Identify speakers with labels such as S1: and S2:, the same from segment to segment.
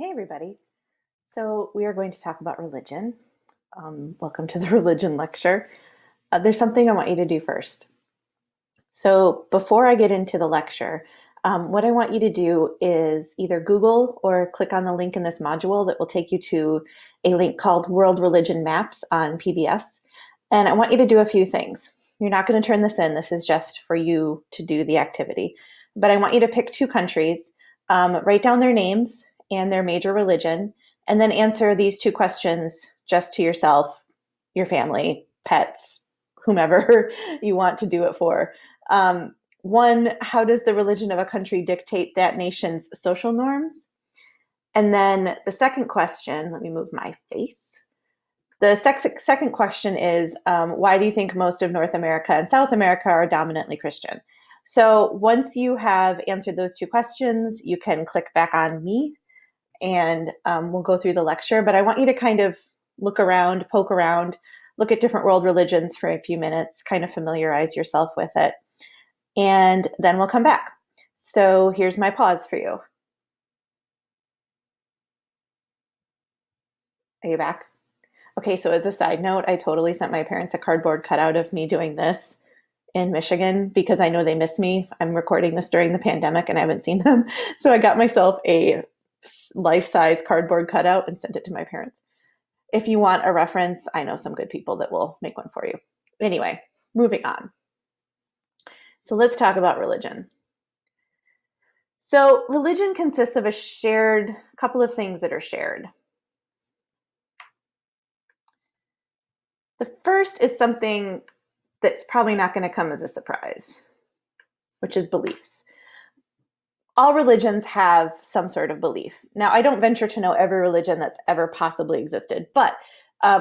S1: Hey, everybody. So, we are going to talk about religion. Welcome to the religion lecture. There's something I want you to do first. So, before I get into the lecture, what I want you to do is either Google or click on the link in this module that will take you to a link called World Religion Maps on PBS. And I want you to do a few things. You're not going to turn this in. This is just for you to do the activity. But I want you to pick two countries, write down their names and their major religion, and then answer these two questions just to yourself, your family, pets, whomever you want to do it for. One, how does the religion of a country dictate that nation's social norms? And then the second question, let me move my face. The second question is, why do you think most of North America and South America are dominantly Christian? So once you have answered those two questions, you can click back on me and we'll go through the lecture. But I want you to kind of look around, poke around, look at different world religions for a few minutes, kind of familiarize yourself with it. And then we'll come back. So here's my pause for you. Are you back? Okay, so as a side note, I totally sent my parents a cardboard cutout of me doing this in Michigan because I know they miss me. I'm recording this during the pandemic and I haven't seen them. So I got myself a life-size cardboard cutout and sent it to my parents. If you want a reference, I know some good people that will make one for you. Anyway, moving on. So let's talk about religion. So religion consists of a couple of things that are shared. The first is something that's probably not going to come as a surprise, which is beliefs. All religions have some sort of belief. Now, I don't venture to know every religion that's ever possibly existed, but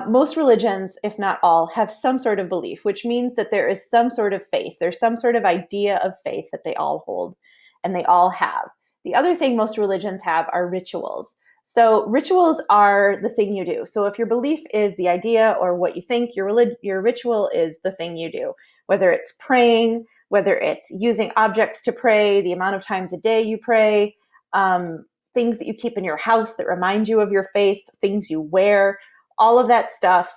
S1: most religions, if not all, have some sort of belief, which means that there is some sort of faith. There's some sort of idea of faith that they all hold and they all have. The other thing most religions have are rituals. So rituals are the thing you do. So if your belief is the idea or what you think, your ritual is the thing you do, whether it's praying, whether it's using objects to pray, the amount of times a day you pray, things that you keep in your house that remind you of your faith, things you wear, all of that stuff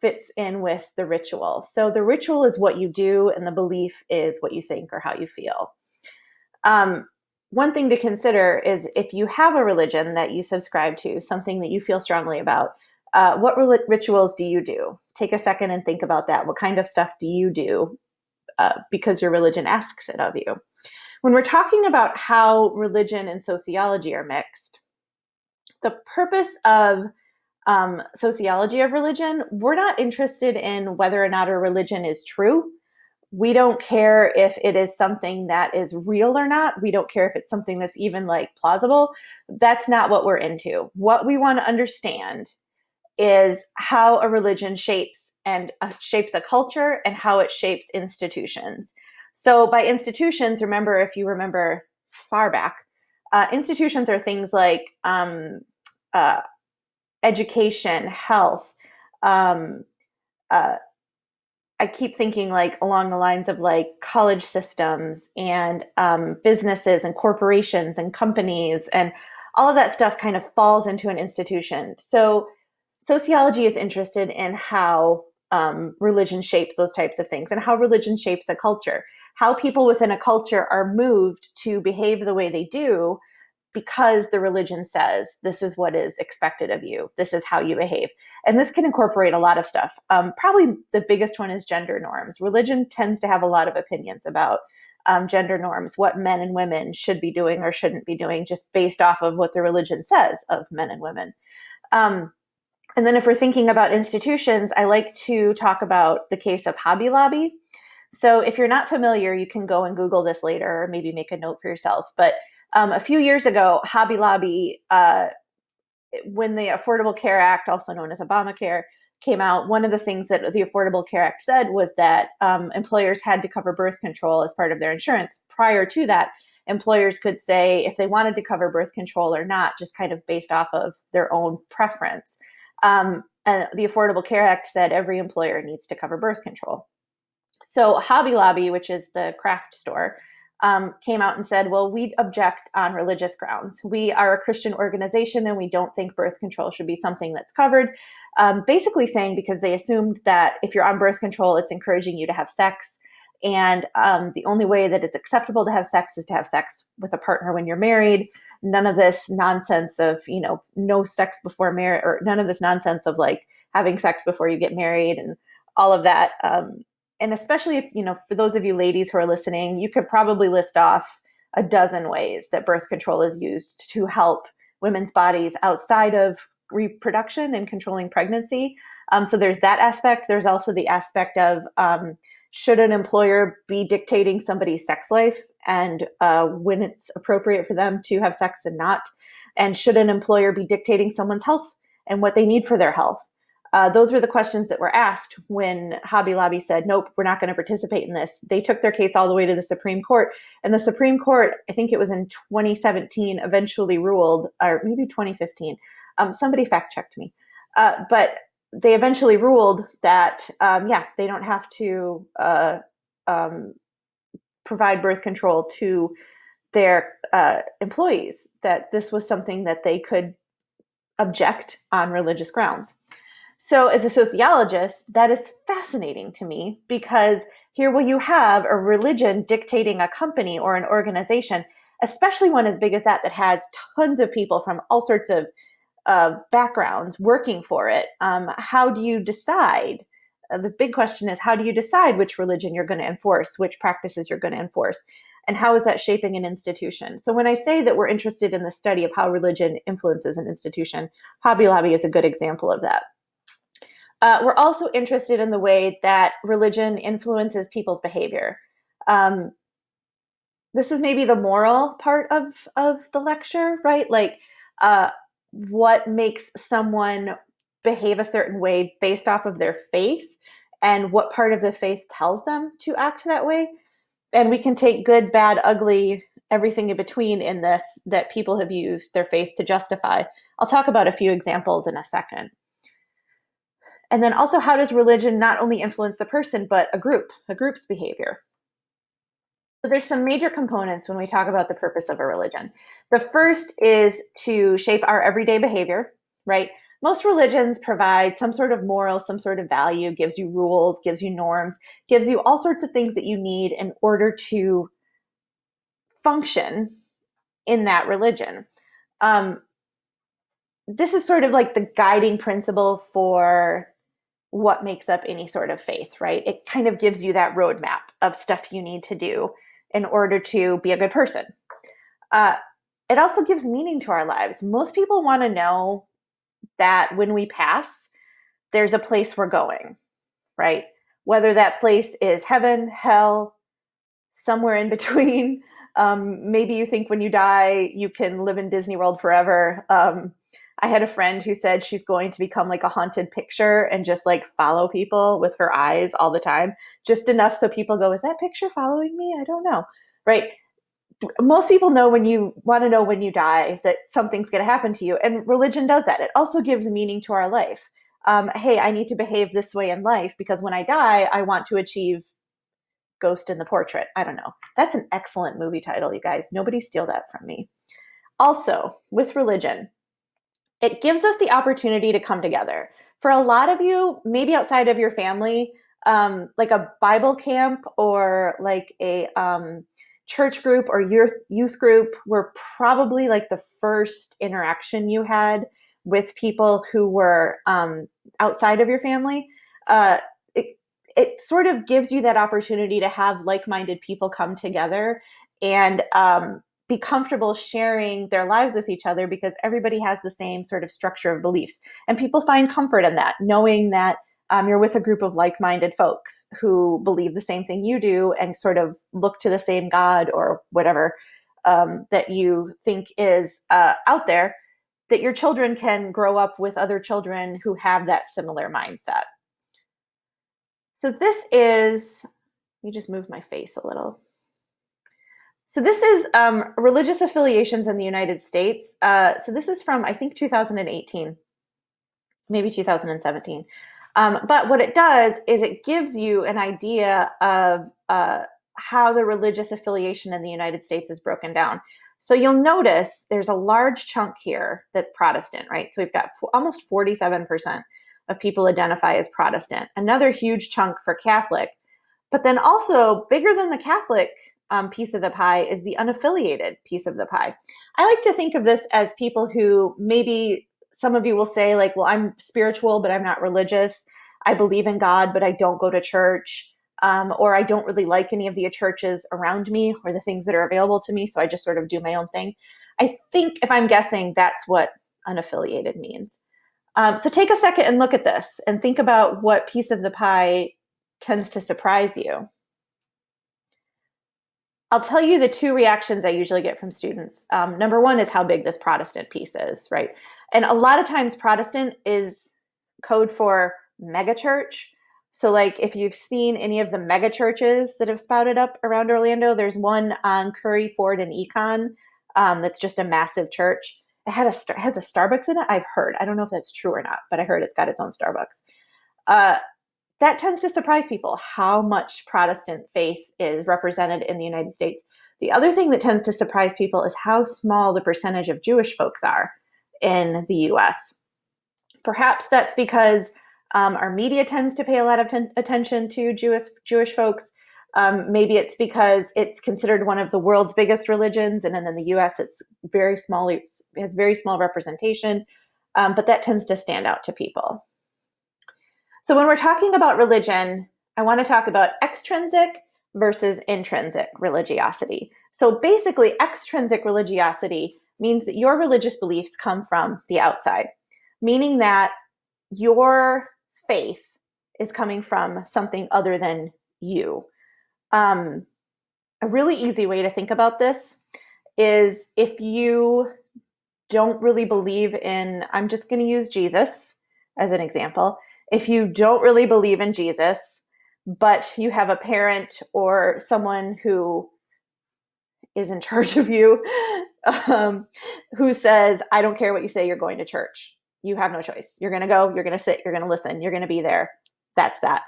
S1: fits in with the ritual. So the ritual is what you do and the belief is what you think or how you feel. One thing to consider is if you have a religion that you subscribe to, something that you feel strongly about, what rituals do you do? Take a second and think about that. What kind of stuff do you do because your religion asks it of you? When we're talking about how religion and sociology are mixed, the purpose of sociology of religion, we're not interested in whether or not a religion is true. We don't care if it is something that is real or not. We don't care if it's something that's even like plausible. That's not what we're into. What we want to understand is how a religion shapes a culture and how it shapes institutions. So by institutions, remember, if you remember far back, institutions are things like education, health, I keep thinking like along the lines of like college systems and businesses and corporations and companies and all of that stuff kind of falls into an institution. So sociology is interested in how religion shapes those types of things and how religion shapes a culture, how people within a culture are moved to behave the way they do because the religion says this is what is expected of you. This is how you behave. And this can incorporate a lot of stuff. Probably the biggest one is gender norms. Religion tends to have a lot of opinions about gender norms, what men and women should be doing or shouldn't be doing, just based off of what the religion says of men and women. And then if we're thinking about institutions, I like to talk about the case of Hobby Lobby. So if you're not familiar, you can go and Google this later or maybe make a note for yourself. But a few years ago, Hobby Lobby, when the Affordable Care Act, also known as Obamacare, came out, one of the things that the Affordable Care Act said was that employers had to cover birth control as part of their insurance. Prior to that, employers could say if they wanted to cover birth control or not, just kind of based off of their own preference. And the Affordable Care Act said every employer needs to cover birth control. So Hobby Lobby, which is the craft store, came out and said, well, we object on religious grounds. We are a Christian organization and we don't think birth control should be something that's covered. Basically saying because they assumed that if you're on birth control, it's encouraging you to have sex. And the only way that it's acceptable to have sex is to have sex with a partner when you're married. None of this nonsense of, no sex before marriage, or none of this nonsense of like having sex before you get married and all of that. And especially if, for those of you ladies who are listening, you could probably list off a dozen ways that birth control is used to help women's bodies outside of reproduction and controlling pregnancy. So there's that aspect. There's also the aspect of should an employer be dictating somebody's sex life and when it's appropriate for them to have sex and not? And should an employer be dictating someone's health and what they need for their health? Those were the questions that were asked when Hobby Lobby said, nope, we're not going to participate in this. They took their case all the way to the Supreme Court. And the Supreme Court, I think it was in 2017, eventually ruled, or maybe 2015. Somebody fact checked me. But they eventually ruled that, they don't have to provide birth control to their employees, that this was something that they could object on religious grounds. So as a sociologist, that is fascinating to me because here you have a religion dictating a company or an organization, especially one as big as that has tons of people from all sorts of backgrounds working for it. How do you decide? The big question is, how do you decide which religion you're going to enforce, which practices you're going to enforce, and how is that shaping an institution? So when I say that we're interested in the study of how religion influences an institution, Hobby Lobby is a good example of that. We're also interested in the way that religion influences people's behavior. This is maybe the moral part of the lecture, right? Like what makes someone behave a certain way based off of their faith and what part of the faith tells them to act that way. And we can take good, bad, ugly, everything in between in this that people have used their faith to justify. I'll talk about a few examples in a second. And then also, how does religion not only influence the person, but a group's behavior? So there's some major components when we talk about the purpose of a religion. The first is to shape our everyday behavior, right? Most religions provide some sort of moral, some sort of value, gives you rules, gives you norms, gives you all sorts of things that you need in order to function in that religion. This is sort of like the guiding principle for what makes up any sort of faith, right? It kind of gives you that roadmap of stuff you need to do in order to be a good person. It also gives meaning to our lives. Most people want to know that when we pass, there's a place we're going, right? Whether that place is heaven, hell, somewhere in between. Maybe you think when you die, you can live in Disney World forever. I had a friend who said she's going to become like a haunted picture and just like follow people with her eyes all the time, just enough so people go, is that picture following me? I don't know, right? Most people know when you want to know when you die that something's going to happen to you. And religion does that. It also gives meaning to our life. Hey, I need to behave this way in life because when I die, I want to achieve Ghost in the Portrait. I don't know. That's an excellent movie title, you guys. Nobody steal that from me. Also, with religion, it gives us the opportunity to come together. For a lot of you, maybe outside of your family, like a Bible camp or like a church group or youth group were probably like the first interaction you had with people who were outside of your family. It sort of gives you that opportunity to have like-minded people come together and be comfortable sharing their lives with each other because everybody has the same sort of structure of beliefs. And people find comfort in that, knowing that you're with a group of like-minded folks who believe the same thing you do and sort of look to the same God or whatever that you think is out there, that your children can grow up with other children who have that similar mindset. So this is, let me just move my face a little. So this is religious affiliations in the United States. So this is from, I think, 2018, maybe 2017. But what it does is it gives you an idea of how the religious affiliation in the United States is broken down. So you'll notice there's a large chunk here that's Protestant, right? So we've got almost 47% of people identify as Protestant, another huge chunk for Catholic. But then also bigger than the Catholic piece of the pie is the unaffiliated piece of the pie. I like to think of this as people who maybe some of you will say like, well, I'm spiritual, but I'm not religious. I believe in God, but I don't go to church. Or I don't really like any of the churches around me or the things that are available to me. So I just sort of do my own thing. I think if I'm guessing, that's what unaffiliated means. So take a second and look at this and think about what piece of the pie tends to surprise you. I'll tell you the two reactions I usually get from students. Number one is how big this Protestant piece is, right? And a lot of times Protestant is code for megachurch. So like if you've seen any of the mega churches that have spouted up around Orlando, there's one on Curry, Ford, and Econ that's just a massive church. It has a Starbucks in it, I've heard. I don't know if that's true or not, but I heard it's got its own Starbucks. That tends to surprise people, how much Protestant faith is represented in the United States. The other thing that tends to surprise people is how small the percentage of Jewish folks are in the US. Perhaps that's because our media tends to pay a lot of attention to Jewish folks. Maybe it's because it's considered one of the world's biggest religions, and then in the US it's very small, it has very small representation, but that tends to stand out to people. So when we're talking about religion, I want to talk about extrinsic versus intrinsic religiosity. So basically, extrinsic religiosity means that your religious beliefs come from the outside, meaning that your faith is coming from something other than you. A really easy way to think about this is if you don't really believe in, I'm just going to use Jesus as an example. If you don't really believe in Jesus, but you have a parent or someone who is in charge of you, who says, I don't care what you say, you're going to church. You have no choice. You're going to go, you're going to sit, you're going to listen, you're going to be there. That's that.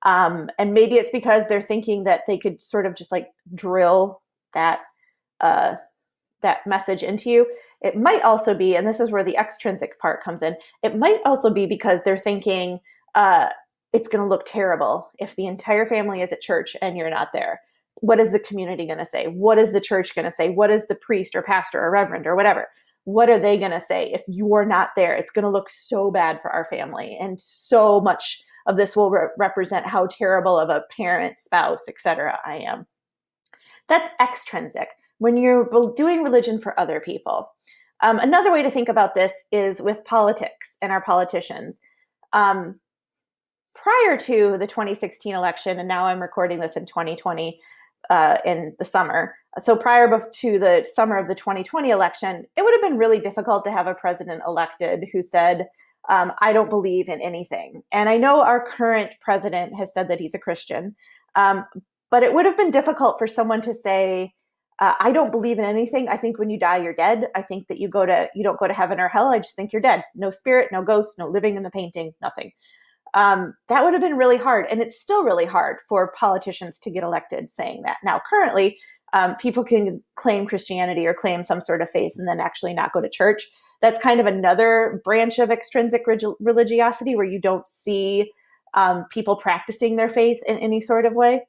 S1: And maybe it's because they're thinking that they could sort of just like drill that message into you. It might also be, and this is where the extrinsic part comes in, it might also be because they're thinking it's going to look terrible if the entire family is at church and you're not there. What is the community going to say? What is the church going to say? What is the priest or pastor or reverend or whatever? What are they going to say if you're not there? It's going to look so bad for our family. And so much of this will represent how terrible of a parent, spouse, etc. I am. That's extrinsic. When you're doing religion for other people. Another way to think about this is with politics and our politicians. Prior to the 2016 election, and now I'm recording this in 2020 in the summer. So prior to the summer of the 2020 election, it would have been really difficult to have a president elected who said, I don't believe in anything. And I know our current president has said that he's a Christian, but it would have been difficult for someone to say, I don't believe in anything. I think when you die, you're dead. I think that you don't go to heaven or hell. I just think you're dead. No spirit, no ghost, no living in the painting, nothing. That would have been really hard. And it's still really hard for politicians to get elected saying that. Now, currently, people can claim Christianity or claim some sort of faith and then actually not go to church. That's kind of another branch of extrinsic religiosity where you don't see people practicing their faith in any sort of way.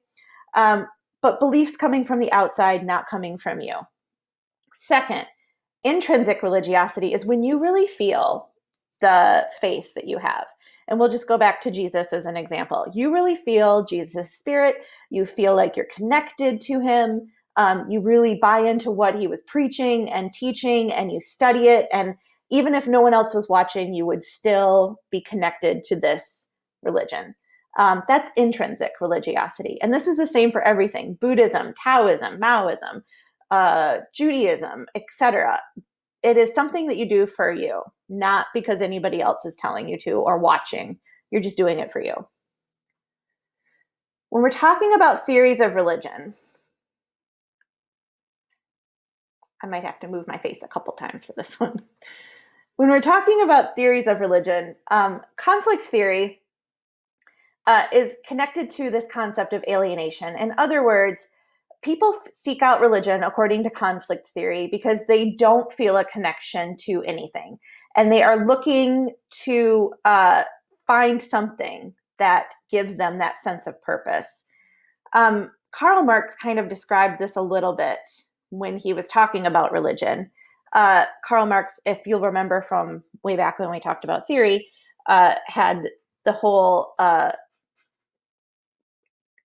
S1: But beliefs coming from the outside, not coming from you. Second, intrinsic religiosity is when you really feel the faith that you have. And we'll just go back to Jesus as an example. You really feel Jesus' spirit. You feel like you're connected to him. You really buy into what he was preaching and teaching, and you study it. And even if no one else was watching, you would still be connected to this religion. That's intrinsic religiosity. And this is the same for everything. Buddhism, Taoism, Maoism, Judaism, etc. It is something that you do for you, not because anybody else is telling you to or watching. You're just doing it for you. When we're talking about theories of religion, I might have to move my face a couple times for this one. When we're talking about theories of religion, conflict theory is connected to this concept of alienation. In other words, people seek out religion, according to conflict theory, because they don't feel a connection to anything. And they are looking to find something that gives them that sense of purpose. Karl Marx kind of described this a little bit when he was talking about religion. Karl Marx, if you'll remember from way back when we talked about theory, had the whole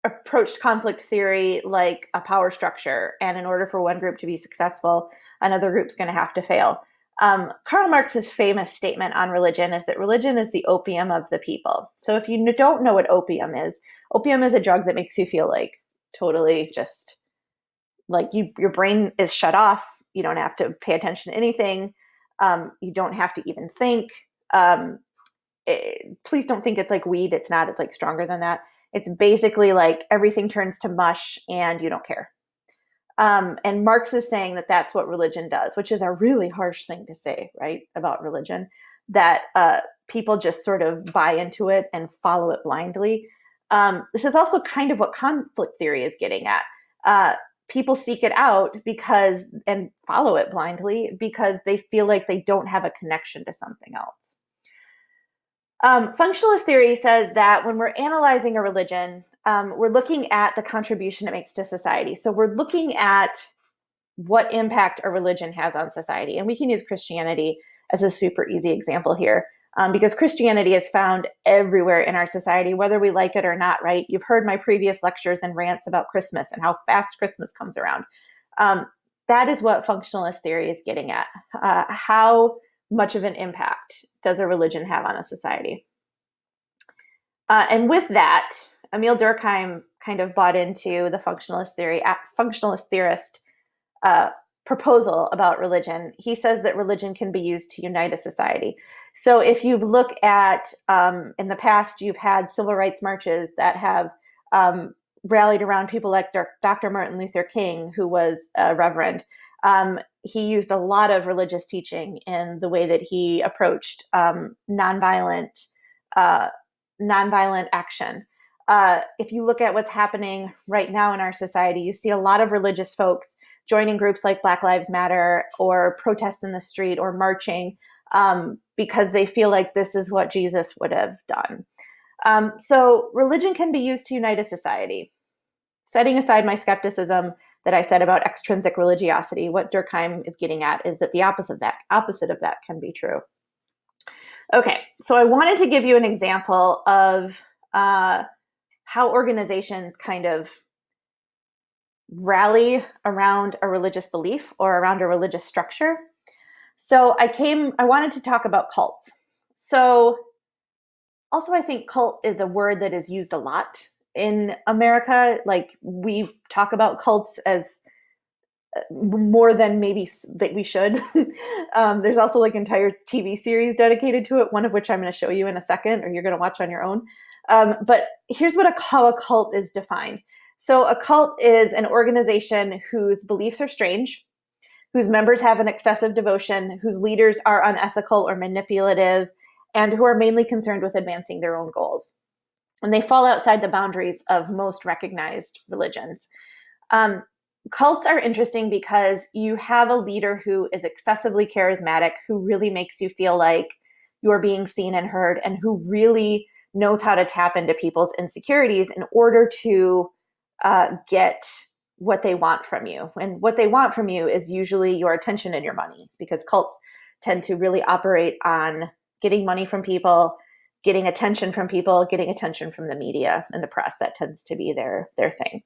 S1: approached conflict theory like a power structure. And in order for one group to be successful, another group's going to have to fail. Karl Marx's famous statement on religion is that religion is the opium of the people. So if you don't know what opium is a drug that makes you feel like totally just like your brain is shut off. You don't have to pay attention to anything. You don't have to even think. Please don't think it's like weed. It's not. It's like stronger than that. It's basically like everything turns to mush and you don't care. And Marx is saying that that's what religion does, which is a really harsh thing to say, right, about religion, that people just sort of buy into it and follow it blindly. This is also kind of what conflict theory is getting at. People seek it out and follow it blindly because they feel like they don't have a connection to something else. Functionalist theory says that when we're analyzing a religion, we're looking at the contribution it makes to society. So we're looking at what impact a religion has on society. And we can use Christianity as a super easy example here, because Christianity is found everywhere in our society, whether we like it or not, right? You've heard my previous lectures and rants about Christmas and how fast Christmas comes around. That is what functionalist theory is getting at. How much of an impact does a religion have on a society? And with that, Emil Durkheim kind of bought into the functionalist theorist proposal about religion. He says that religion can be used to unite a society. So if you look at, in the past, you've had civil rights marches that have rallied around people like Dr. Martin Luther King, who was a reverend. He used a lot of religious teaching in the way that he approached nonviolent action. If you look at what's happening right now in our society, you see a lot of religious folks joining groups like Black Lives Matter or protests in the street or marching because they feel like this is what Jesus would have done. So religion can be used to unite a society. Setting aside my skepticism that I said about extrinsic religiosity, what Durkheim is getting at is that the opposite of that can be true. Okay, so I wanted to give you an example of how organizations kind of rally around a religious belief or around a religious structure. So I wanted to talk about cults. So also I think cult is a word that is used a lot in America. Like we talk about cults as more than maybe that we should. There's also like entire TV series dedicated to it, one of which I'm going to show you in a second, or you're going to watch on your own. But here's how a cult is defined. So a cult is an organization whose beliefs are strange, whose members have an excessive devotion, whose leaders are unethical or manipulative, and who are mainly concerned with advancing their own goals. And they fall outside the boundaries of most recognized religions. Cults are interesting because you have a leader who is excessively charismatic, who really makes you feel like you're being seen and heard, and who really knows how to tap into people's insecurities in order to get what they want from you. And what they want from you is usually your attention and your money, because cults tend to really operate on getting money from people, getting attention from people, getting attention from the media and the press. That tends to be their thing.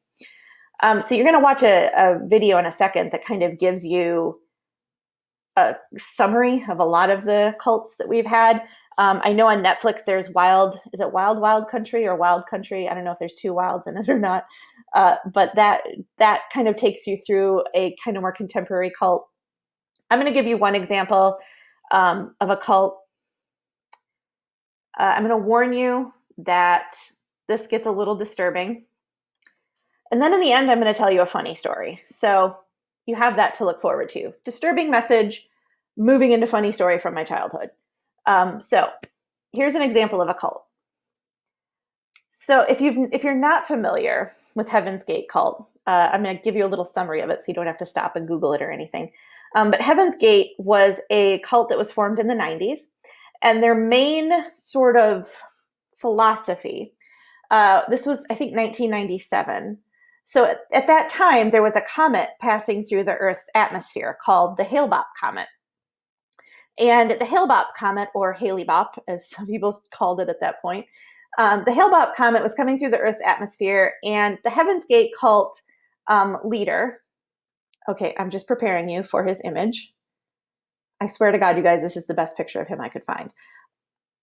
S1: So you're going to watch a video in a second that kind of gives you a summary of a lot of the cults that we've had. I know on Netflix there's is it Wild Country or Wild Country? I don't know if there's two wilds in it or not. But that kind of takes you through a kind of more contemporary cult. I'm going to give you one example of a cult. I'm going to warn you that this gets a little disturbing. And then in the end, I'm going to tell you a funny story. So you have that to look forward to. Disturbing message, moving into funny story from my childhood. So here's an example of a cult. So if you're not familiar with Heaven's Gate cult, I'm going to give you a little summary of it so you don't have to stop and Google it or anything. But Heaven's Gate was a cult that was formed in the 90s, and their main sort of philosophy, this was, I think, 1997. So at that time, there was a comet passing through the Earth's atmosphere called the Hale-Bopp comet. And the Hale-Bopp comet, or Haley-Bopp, as some people called it at that point, the Hale-Bopp comet was coming through the Earth's atmosphere, and the Heaven's Gate cult leader, okay, I'm just preparing you for his image. I swear to God, you guys, this is the best picture of him I could find.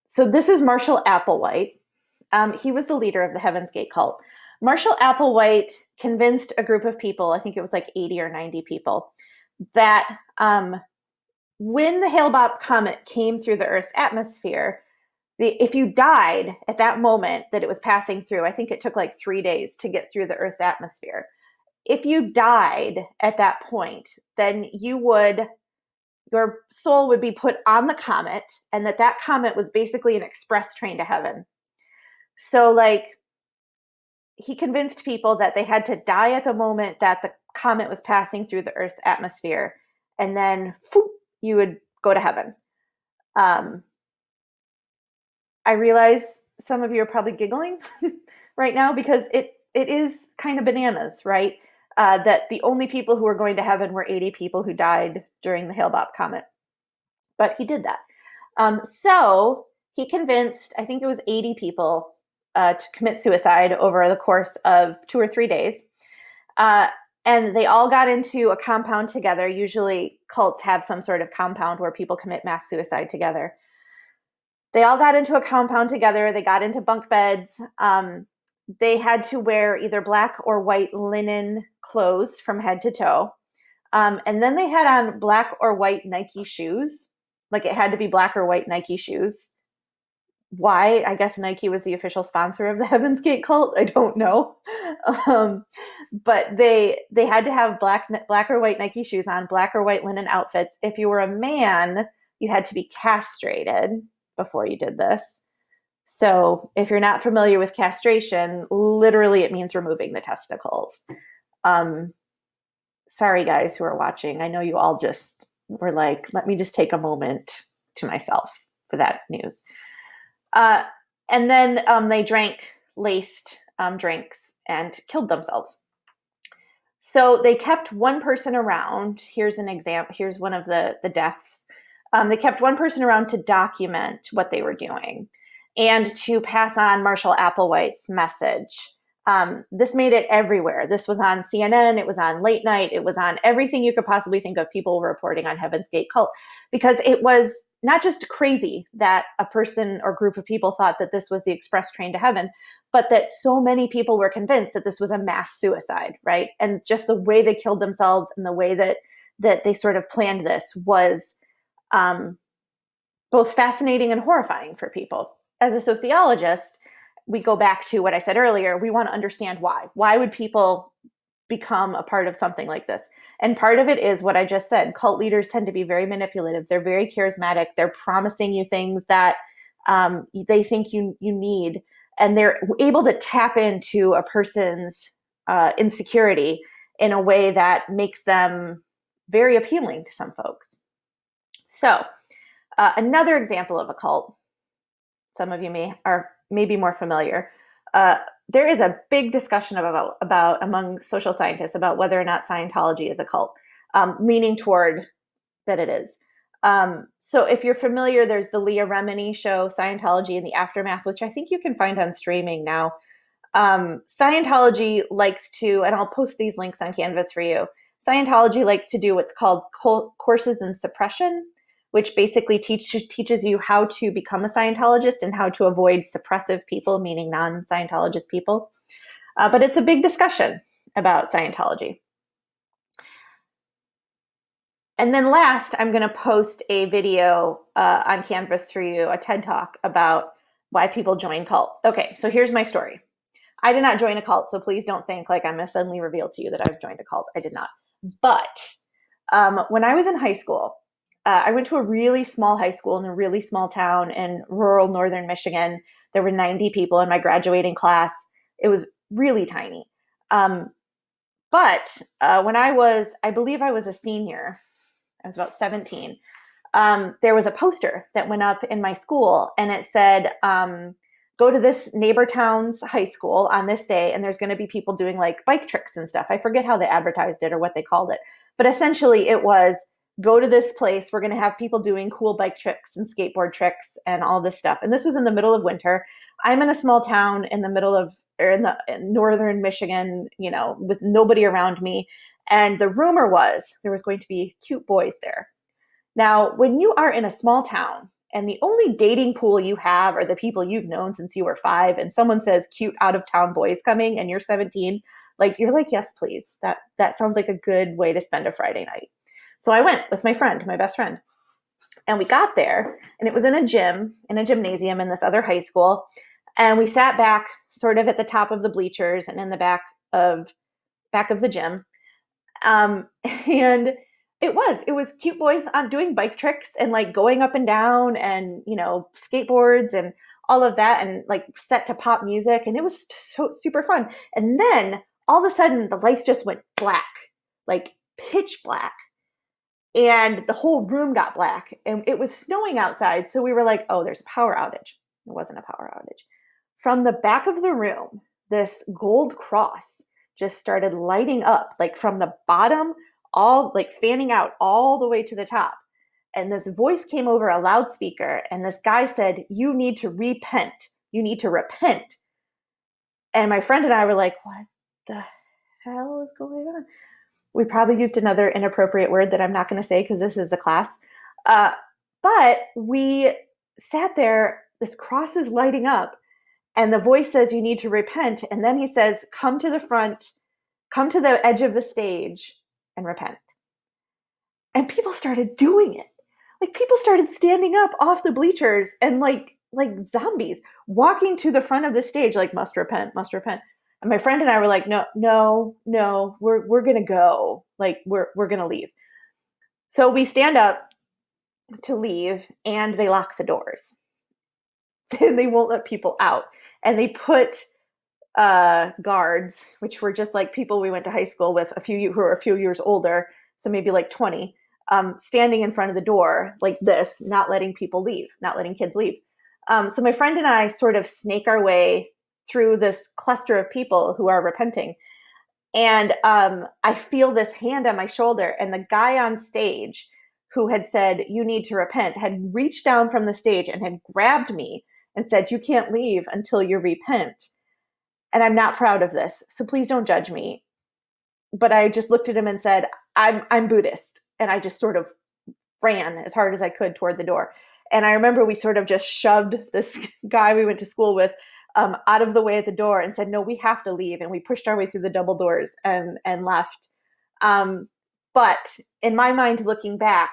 S1: So this is Marshall Applewhite. He was the leader of the Heaven's Gate cult. Marshall Applewhite convinced a group of people, I think it was like 80 or 90 people, that when the Hale-Bopp comet came through the Earth's atmosphere, if you died at that moment that it was passing through, I think it took like 3 days to get through the Earth's atmosphere. If you died at that point, then your soul would be put on the comet, and that comet was basically an express train to heaven. So like, he convinced people that they had to die at the moment that the comet was passing through the Earth's atmosphere, and then you would go to heaven. I realize some of you are probably giggling right now because it is kind of bananas, right? That the only people who were going to heaven were 80 people who died during the Hale-Bopp comet. But he did that. So he convinced, I think it was 80 people to commit suicide over the course of 2 or 3 days. And they all got into a compound together. Usually cults have some sort of compound where people commit mass suicide together. They all got into a compound together. They got into bunk beds. They had to wear either black or white linen clothes from head to toe. And then they had on black or white Nike shoes. Like, it had to be black or white Nike shoes. Why? I guess Nike was the official sponsor of the Heaven's Gate cult. I don't know. But they had to have black or white Nike shoes on, black or white linen outfits. If you were a man, you had to be castrated before you did this. So if you're not familiar with castration, literally it means removing the testicles. Sorry, guys who are watching. I know you all just were like, let me just take a moment to myself for that news. And then they drank laced drinks and killed themselves. So they kept one person around. Here's an example. Here's one of the deaths. They kept one person around to document what they were doing and to pass on Marshall Applewhite's message. This made it everywhere. This was on CNN. It was on late night. It was on everything you could possibly think of. People were reporting on Heaven's Gate cult because it was not just crazy that a person or group of people thought that this was the express train to heaven, but that so many people were convinced that this was a mass suicide, right? And just the way they killed themselves and the way that they sort of planned this was both fascinating and horrifying for people. As a sociologist, we go back to what I said earlier. We want to understand why. Why would people become a part of something like this? And part of it is what I just said. Cult leaders tend to be very manipulative. They're very charismatic. They're promising you things that they think you need. And they're able to tap into a person's insecurity in a way that makes them very appealing to some folks. So another example of a cult, some of you may be more familiar. There is a big discussion about among social scientists about whether or not Scientology is a cult, leaning toward that it is. So if you're familiar, there's the Leah Remini show, Scientology and the Aftermath, which I think you can find on streaming now. Scientology likes to, and I'll post these links on Canvas for you, Scientology likes to do what's called courses in suppression, which basically teaches you how to become a Scientologist and how to avoid suppressive people, meaning non-Scientologist people. But it's a big discussion about Scientology. And then last, I'm going to post a video on Canvas for you, a TED Talk about why people join cults. Okay, so here's my story. I did not join a cult, so please don't think like I'm going to suddenly reveal to you that I've joined a cult. I did not. But when I was in high school, I went to a really small high school in a really small town in rural northern Michigan. There were 90 people in my graduating class. It was really tiny. But when I believe I was a senior, I was about 17, there was a poster that went up in my school, and it said, go to this neighbor town's high school on this day, and there's going to be people doing like bike tricks and stuff. I forget how they advertised it or what they called it. But essentially it was, go to this place. We're going to have people doing cool bike tricks and skateboard tricks and all this stuff. And this was in the middle of winter. I'm in a small town in the middle of, or in northern Michigan, with nobody around me. And the rumor was there was going to be cute boys there. Now, when you are in a small town and the only dating pool you have are the people you've known since you were 5, and someone says cute out of town boys coming and you're 17, you're like, yes, please. That sounds like a good way to spend a Friday night. So I went with my friend, my best friend, and we got there, and it was in a gymnasium in this other high school. And we sat back sort of at the top of the bleachers and in the back of the gym. And it was cute boys doing bike tricks and going up and down and, skateboards and all of that, and set to pop music. And it was so super fun. And then all of a sudden the lights just went black, pitch black. And the whole room got black, and it was snowing outside. So we were like, oh, there's a power outage. It wasn't a power outage. From the back of the room, this gold cross just started lighting up, from the bottom, all fanning out all the way to the top. And this voice came over a loudspeaker, and this guy said, you need to repent. You need to repent. And my friend and I were like, what the hell is going on? We probably used another inappropriate word that I'm not going to say because this is a class. But we sat there, this cross is lighting up, and the voice says, you need to repent. And then he says, come to the front, come to the edge of the stage and repent. And people started doing it. People started standing up off the bleachers and like zombies walking to the front of the stage, must repent, must repent. And my friend and I were like, no, we're going to go. We're going to leave. So we stand up to leave, and they lock the doors. And they won't let people out. And they put guards, which were just people we went to high school with, who are a few years older, so maybe 20, standing in front of the door like this, not letting people leave, not letting kids leave. So my friend and I sort of snake our way through this cluster of people who are repenting. And I feel this hand on my shoulder, and the guy on stage who had said, you need to repent, had reached down from the stage and had grabbed me and said, you can't leave until you repent. And I'm not proud of this, so please don't judge me. But I just looked at him and said, I'm Buddhist. And I just sort of ran as hard as I could toward the door. And I remember we sort of just shoved this guy we went to school with out of the way at the door and said, no, we have to leave. And we pushed our way through the double doors and left. But in my mind, looking back,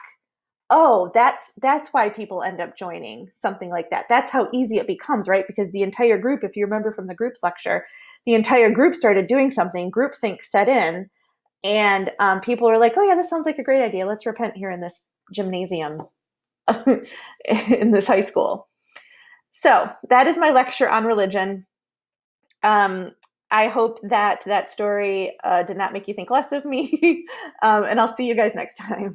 S1: oh, that's why people end up joining something like that. That's how easy it becomes, right? Because the entire group, if you remember from the groups lecture, the entire group started doing something. Groupthink set in, and people are like, oh yeah, this sounds like a great idea. Let's repent here in this gymnasium in this high school. So that is my lecture on religion. I hope that story did not make you think less of me, and I'll see you guys next time.